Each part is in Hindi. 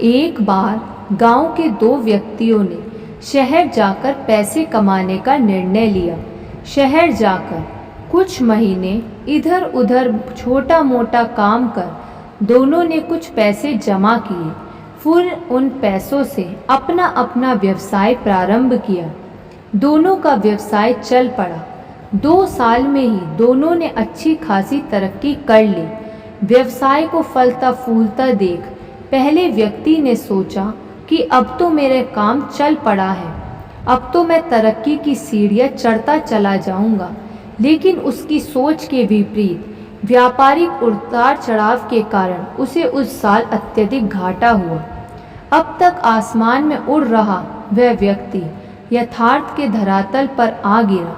एक बार गांव के दो व्यक्तियों ने शहर जाकर पैसे कमाने का निर्णय लिया। शहर जाकर कुछ महीने इधर उधर छोटा मोटा काम कर दोनों ने कुछ पैसे जमा किए। फिर उन पैसों से अपना अपना व्यवसाय प्रारंभ किया। दोनों का व्यवसाय चल पड़ा। 2 साल में ही दोनों ने अच्छी खासी तरक्की कर ली। व्यवसाय को फलता फूलता देख पहले व्यक्ति ने सोचा कि अब तो मेरे काम चल पड़ा है, अब तो मैं तरक्की की सीढ़ियाँ चढ़ता चला जाऊंगा। लेकिन उसकी सोच के विपरीत व्यापारिक उतार चढ़ाव के कारण उसे उस साल अत्यधिक घाटा हुआ। अब तक आसमान में उड़ रहा वह व्यक्ति यथार्थ के धरातल पर आ गिरा।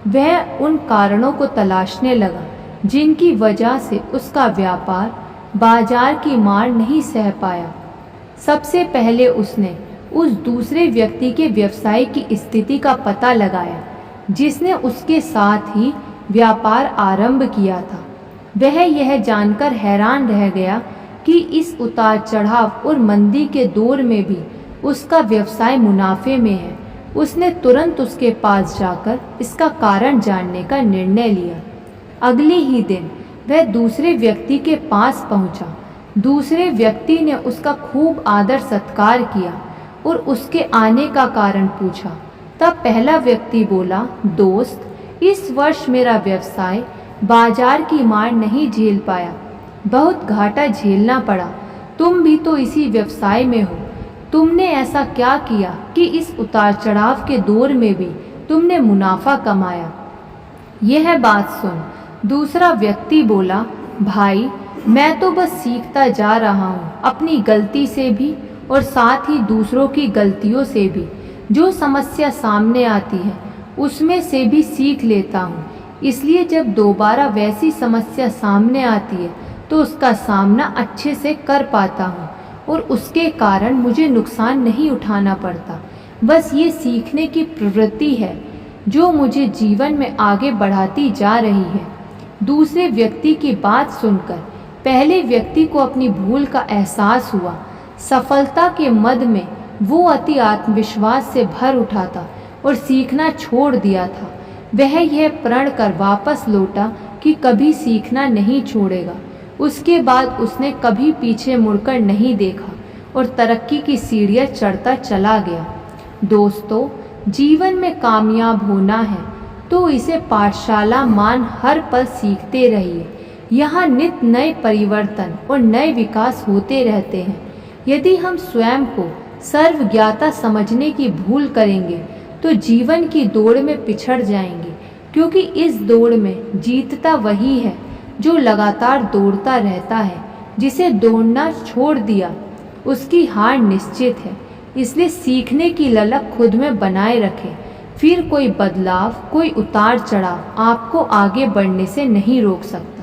वह उन कारणों को तलाशने लगा जिनकी वजह से उसका व्यापार बाजार की मार नहीं सह पाया। सबसे पहले उसने उस दूसरे व्यक्ति के व्यवसाय की स्थिति का पता लगाया जिसने उसके साथ ही व्यापार आरंभ किया था। वह यह जानकर हैरान रह गया कि इस उतार चढ़ाव और मंदी के दौर में भी उसका व्यवसाय मुनाफे में है। उसने तुरंत उसके पास जाकर इसका कारण जानने का निर्णय लिया। अगले ही दिन वह दूसरे व्यक्ति के पास पहुंचा। दूसरे व्यक्ति ने उसका खूब आदर सत्कार किया और उसके आने का कारण पूछा। तब पहला व्यक्ति बोला, दोस्त, इस वर्ष मेरा व्यवसाय बाजार की मार नहीं झेल पाया, बहुत घाटा झेलना पड़ा। तुम भी तो इसी व्यवसाय में हो, तुमने ऐसा क्या किया कि इस उतार चढ़ाव के दौर में भी तुमने मुनाफा कमाया? यह बात सुन दूसरा व्यक्ति बोला, भाई, मैं तो बस सीखता जा रहा हूँ, अपनी गलती से भी और साथ ही दूसरों की गलतियों से भी। जो समस्या सामने आती है उसमें से भी सीख लेता हूँ, इसलिए जब दोबारा वैसी समस्या सामने आती है तो उसका सामना अच्छे से कर पाता हूँ और उसके कारण मुझे नुकसान नहीं उठाना पड़ता। बस ये सीखने की प्रवृत्ति है जो मुझे जीवन में आगे बढ़ाती जा रही है। दूसरे व्यक्ति की बात सुनकर पहले व्यक्ति को अपनी भूल का एहसास हुआ। सफलता के मद में वो अति आत्मविश्वास से भर उठा था और सीखना छोड़ दिया था। वह यह प्रण कर वापस लौटा कि कभी सीखना नहीं छोड़ेगा। उसके बाद उसने कभी पीछे मुड़कर नहीं देखा और तरक्की की सीढ़ियाँ चढ़ता चला गया। दोस्तों, जीवन में कामयाब होना है तो इसे पाठशाला मान हर पल सीखते रहिए। यहाँ नित नए परिवर्तन और नए विकास होते रहते हैं। यदि हम स्वयं को सर्वज्ञाता समझने की भूल करेंगे तो जीवन की दौड़ में पिछड़ जाएंगे, क्योंकि इस दौड़ में जीतता वही है जो लगातार दौड़ता रहता है। जिसे दौड़ना छोड़ दिया उसकी हार निश्चित है। इसलिए सीखने की ललक खुद में बनाए रखें, फिर कोई बदलाव, कोई उतार चढ़ाव आपको आगे बढ़ने से नहीं रोक सकता।